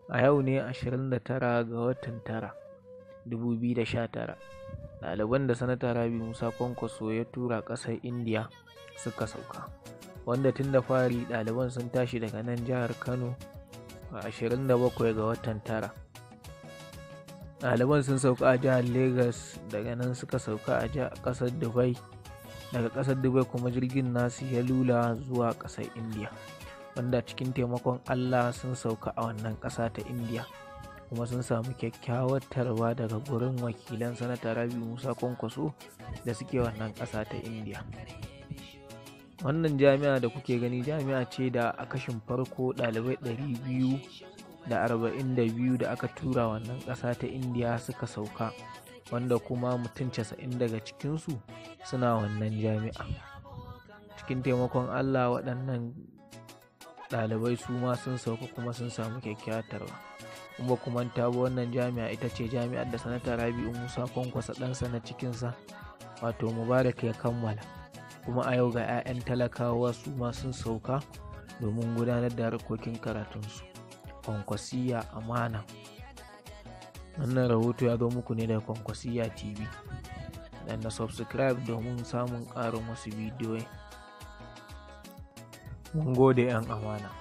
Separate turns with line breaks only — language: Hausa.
A yau ne 29 ga watan 9, 2019, ɗaliban da Sanata Rabi Musa Kwankwaso ya tura ƙasar Indiya suka sauka, wanda tun da fari ɗaliban sun tashi daga nan jihar Kano a 27 ga watan 9. Ɗaliban sun sauka a jihar Lagos, daga nan suka sauka a ƙasar Dubai, daga ƙasar Dubai kuma jirgin nasu ya lula zuwa ƙasar Indiya, wanda cikin taimakon Allah sun sauka a wannan ƙasa ta Indiya kuma sun samu kyakkyawar tarba daga gurin wakilan Sanata Rabi Musa Kwankwaso da suke wannan ƙasa ta Indiya. Wannan jami'a da kuke gani jami'a ce da a kashin farko ɗalibai 242 da aka tura wannan ƙasa ta Indiya suka sauka, wanda kuma mutum 90 daga cikinsu suna wannan jami'a. Cikin taimakon Allah waɗannan ɗalibai su ma sun sauka kuma sun samu kyakkyawar tarba. Kuma kuma ta bi wannan jami'a ita ce jami'ar da Sanata Rabi'u Musa Kwankwaso ɗansa na cikinsa wato Mubarak ya kammala, kuma a yau ga 'ya'yan talakawa su ma sun sauka domin gudanar da harkokin karatunsu. Kwankwasiyya amana. Wannan rahoto ya zo muku ne daga Kwankwasiyya TV. Dan na subscribe domin samun ƙarin wasu bidiyoyi. Mun gode 'yan amana.